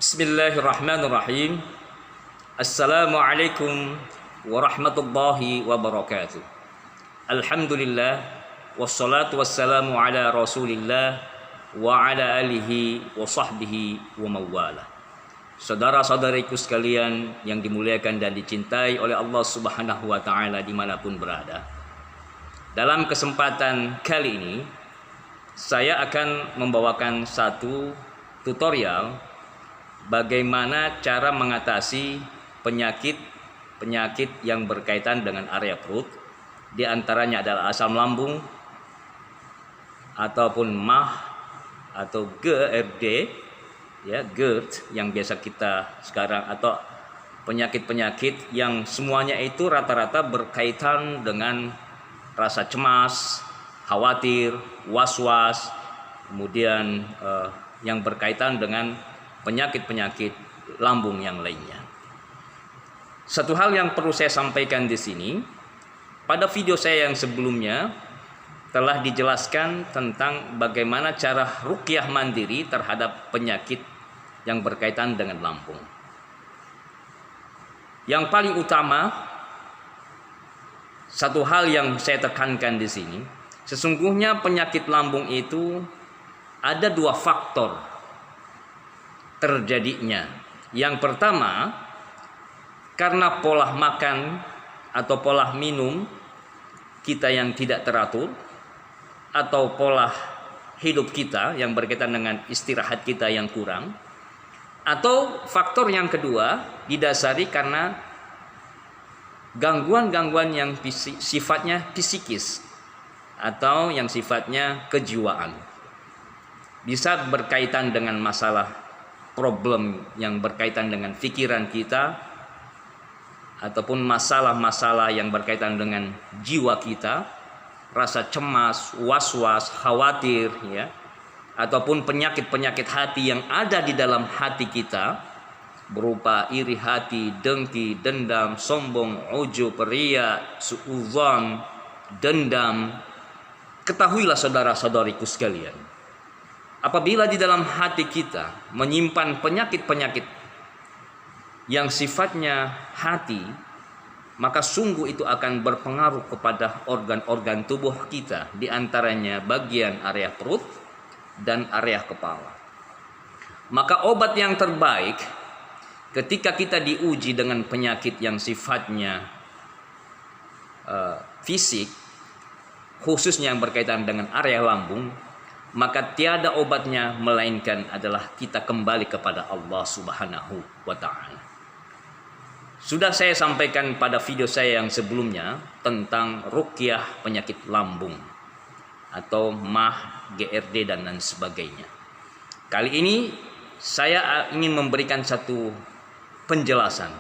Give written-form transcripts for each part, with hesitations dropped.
Bismillahirrahmanirrahim. Assalamualaikum warahmatullahi wabarakatuh. Alhamdulillah wassalatu wassalamu ala Rasulillah wa ala alihi wa sahbihi wa mawala. Saudara-saudariku sekalian yang dimuliakan dan dicintai oleh Allah Subhanahu wa taala dimanapun berada. Dalam kesempatan kali ini saya akan membawakan satu tutorial bagaimana cara mengatasi penyakit yang berkaitan dengan area perut. Di antaranya adalah asam lambung ataupun MAH atau GERD, ya, GERD yang biasa kita sekarang, atau penyakit-penyakit yang semuanya itu rata-rata berkaitan dengan rasa cemas, khawatir, was-was, kemudian yang berkaitan dengan penyakit-penyakit lambung yang lainnya. Satu hal yang perlu saya sampaikan di sini, pada video saya yang sebelumnya telah dijelaskan tentang bagaimana cara ruqyah mandiri terhadap penyakit yang berkaitan dengan lambung. Yang paling utama, satu hal yang saya tekankan di sini, sesungguhnya penyakit lambung itu ada dua faktor terjadinya. Yang pertama, karena pola makan atau pola minum kita yang tidak teratur, atau pola hidup kita yang berkaitan dengan istirahat kita yang kurang, atau faktor yang kedua didasari karena gangguan-gangguan yang sifatnya psikis atau yang sifatnya kejiwaan. Bisa berkaitan dengan masalah problem yang berkaitan dengan pikiran kita, ataupun masalah-masalah yang berkaitan dengan jiwa kita, rasa cemas, was-was, khawatir, ya, ataupun penyakit-penyakit hati yang ada di dalam hati kita, berupa iri hati, dengki, dendam, sombong, ujub, riya, suudzon, dendam. Ketahuilah saudara-saudariku sekalian, apabila di dalam hati kita menyimpan penyakit-penyakit yang sifatnya hati, maka sungguh itu akan berpengaruh kepada organ-organ tubuh kita, di antaranya bagian area perut dan area kepala. Maka obat yang terbaik ketika kita diuji dengan penyakit yang sifatnya fisik, khususnya yang berkaitan dengan area lambung, maka tiada obatnya melainkan adalah kita kembali kepada Allah Subhanahu wa taala. Sudah saya sampaikan pada video saya yang sebelumnya tentang ruqyah penyakit lambung atau MAH, GERD dan lain sebagainya. Kali ini saya ingin memberikan satu penjelasan.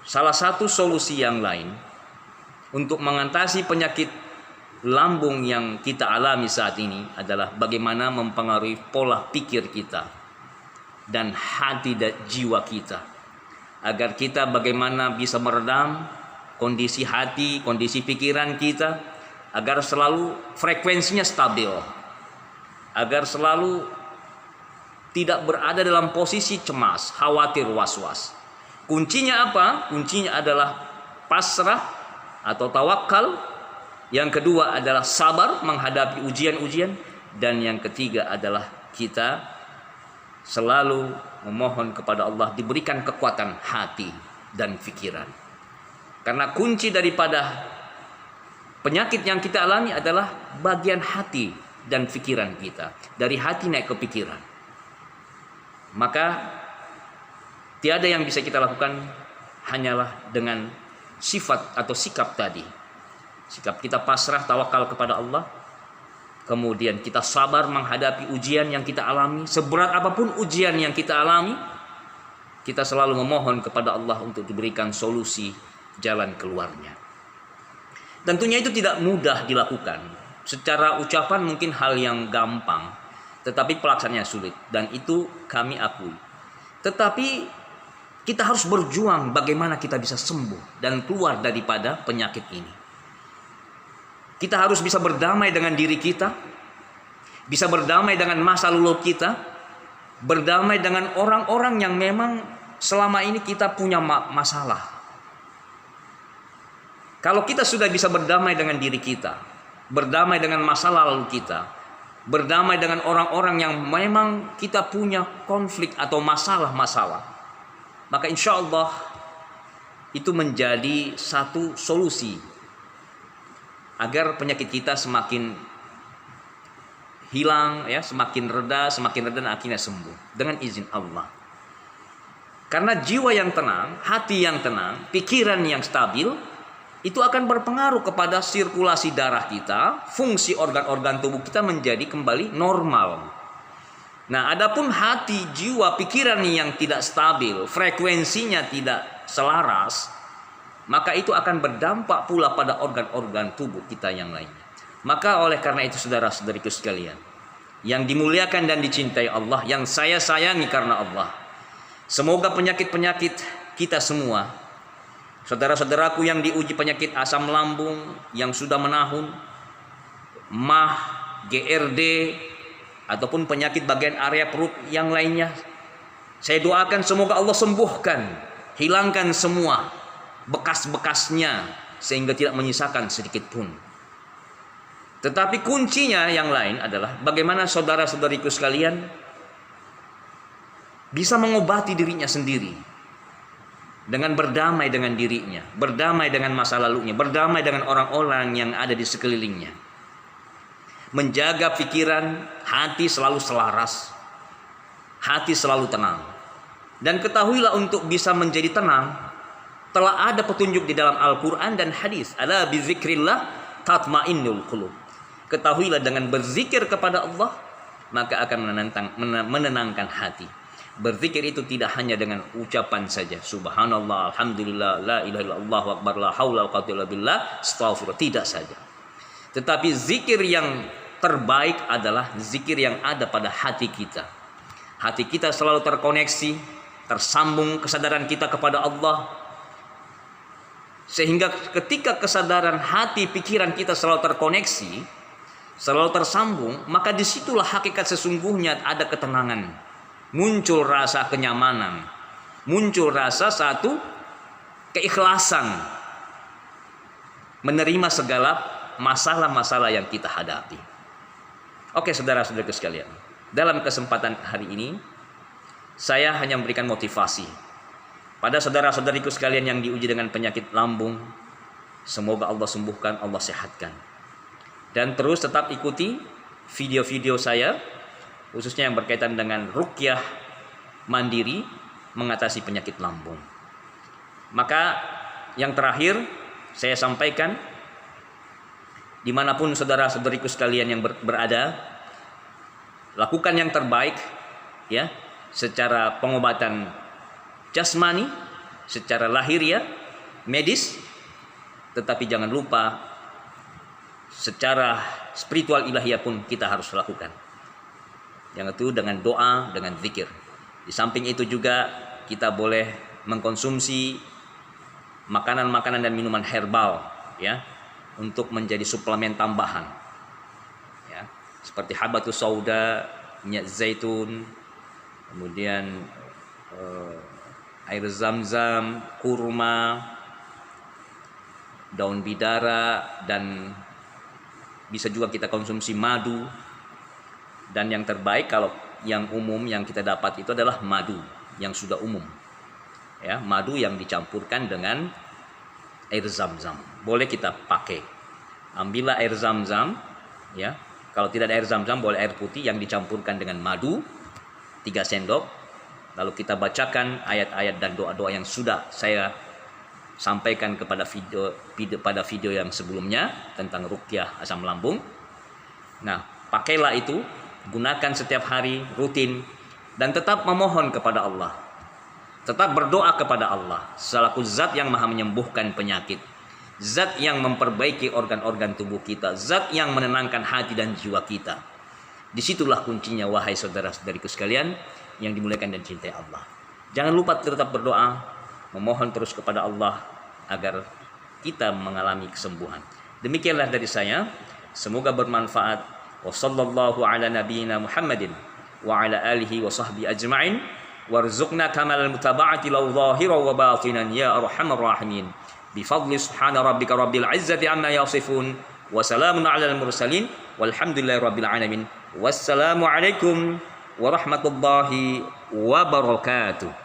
Salah satu solusi yang lain untuk mengatasi penyakit lambung yang kita alami saat ini adalah bagaimana mempengaruhi pola pikir kita dan hati dan jiwa kita, agar kita bagaimana bisa meredam kondisi hati, kondisi pikiran kita, agar selalu frekuensinya stabil, agar selalu tidak berada dalam posisi cemas, khawatir, was-was. Kuncinya apa? Kuncinya adalah pasrah atau tawakal. Yang kedua adalah sabar menghadapi ujian-ujian. Dan yang ketiga adalah kita selalu memohon kepada Allah diberikan kekuatan hati dan pikiran. Karena kunci daripada penyakit yang kita alami adalah bagian hati dan pikiran kita. Dari hati naik ke pikiran. Maka tiada yang bisa kita lakukan hanyalah dengan sifat atau sikap tadi. Sikap kita pasrah, tawakal kepada Allah. Kemudian kita sabar menghadapi ujian yang kita alami. Seberat apapun ujian yang kita alami, kita selalu memohon kepada Allah untuk diberikan solusi jalan keluarnya. Tentunya itu tidak mudah dilakukan. Secara ucapan mungkin hal yang gampang, tetapi pelaksanaannya sulit. Dan itu kami akui. Tetapi kita harus berjuang bagaimana kita bisa sembuh dan keluar daripada penyakit ini. Kita harus bisa berdamai dengan diri kita, bisa berdamai dengan masa lalu kita, berdamai dengan orang-orang yang memang selama ini kita punya masalah. Kalau kita sudah bisa berdamai dengan diri kita, berdamai dengan masa lalu kita, berdamai dengan orang-orang yang memang kita punya konflik atau masalah-masalah, maka insya Allah itu menjadi satu solusi agar penyakit kita semakin hilang, ya, semakin reda dan akhirnya sembuh dengan izin Allah. Karena jiwa yang tenang, hati yang tenang, pikiran yang stabil, itu akan berpengaruh kepada sirkulasi darah kita, fungsi organ-organ tubuh kita menjadi kembali normal. Nah, adapun hati, jiwa, pikiran yang tidak stabil, frekuensinya tidak selaras, maka itu akan berdampak pula pada organ-organ tubuh kita yang lainnya. Maka oleh karena itu saudara-saudariku sekalian, yang dimuliakan dan dicintai Allah, yang saya sayangi karena Allah, semoga penyakit-penyakit kita semua, saudara-saudaraku yang diuji penyakit asam lambung yang sudah menahun, MAH, GRD, ataupun penyakit bagian area perut yang lainnya, saya doakan semoga Allah sembuhkan, hilangkan semua bekas-bekasnya sehingga tidak menyisakan sedikit pun. Tetapi kuncinya yang lain adalah bagaimana saudara-saudariku sekalian bisa mengobati dirinya sendiri dengan berdamai dengan dirinya, berdamai dengan masa lalunya, berdamai dengan orang-orang yang ada di sekelilingnya. Menjaga pikiran, hati selalu selaras, hati selalu tenang. Dan ketahuilah untuk bisa menjadi tenang, telah ada petunjuk di dalam Al-Quran dan hadis. Ala bizikrillah tatmainnul qulub. Ketahuilah dengan berzikir kepada Allah, maka akan menenangkan hati. Berzikir itu tidak hanya dengan ucapan saja, subhanallah, alhamdulillah, la ilaha illallah, Allahu akbar, la haula wa quwwata illa billah, astaghfirullah, tidak saja. Tetapi zikir yang terbaik adalah zikir yang ada pada hati kita. Hati kita selalu terkoneksi, tersambung kesadaran kita kepada Allah, sehingga ketika kesadaran hati pikiran kita selalu terkoneksi, selalu tersambung, maka disitulah hakikat sesungguhnya ada ketenangan. Muncul rasa kenyamanan, muncul rasa satu keikhlasan menerima segala masalah-masalah yang kita hadapi. Oke, saudara-saudara sekalian, dalam kesempatan hari ini saya hanya memberikan motivasi pada saudara-saudariku sekalian yang diuji dengan penyakit lambung. Semoga Allah sembuhkan, Allah sehatkan. Dan terus tetap ikuti video-video saya, khususnya yang berkaitan dengan ruqyah mandiri mengatasi penyakit lambung. Maka yang terakhir saya sampaikan, dimanapun saudara-saudariku sekalian yang berada, lakukan yang terbaik, ya, secara pengobatan jasmani, secara lahiriah, medis, tetapi jangan lupa secara spiritual ilahiyah pun kita harus lakukan. Yang itu dengan doa, dengan zikir. Di samping itu juga kita boleh mengkonsumsi makanan-makanan dan minuman herbal, ya, untuk menjadi suplemen tambahan, ya, seperti habatus sauda, minyak zaitun, kemudian air zam-zam, kurma, daun bidara, dan bisa juga kita konsumsi madu. Dan yang terbaik kalau yang umum yang kita dapat itu adalah madu yang sudah umum, ya, madu yang dicampurkan dengan air zam-zam. Boleh kita pakai. Ambillah air zam-zam, ya. Kalau tidak ada air zam-zam, boleh air putih yang dicampurkan dengan madu 3 sendok. Lalu kita bacakan ayat-ayat dan doa-doa yang sudah saya sampaikan pada video yang sebelumnya tentang ruqyah asam lambung. Nah, pakailah itu, gunakan setiap hari rutin, dan tetap memohon kepada Allah, tetap berdoa kepada Allah selaku zat yang maha menyembuhkan penyakit, zat yang memperbaiki organ-organ tubuh kita, zat yang menenangkan hati dan jiwa kita. Disitulah kuncinya, wahai saudara-saudariku sekalian yang dimuliakan dan cintai Allah. Jangan lupa tetap berdoa, memohon terus kepada Allah agar kita mengalami kesembuhan. Demikianlah dari saya, semoga bermanfaat. Wassallallahu ala nabiyyina Muhammadin wa ala alihi wa sahbihi ajma'in warzuqna kamal mutaba'ati law zahiran wa batinan ya arhamar rahimin bifadli subhana rabbika rabbil izzati amma yasifun wa salamun alal mursalin walhamdulillahi rabbil alamin. Wassalamu alaikum warahmatullahi wabarakatuh.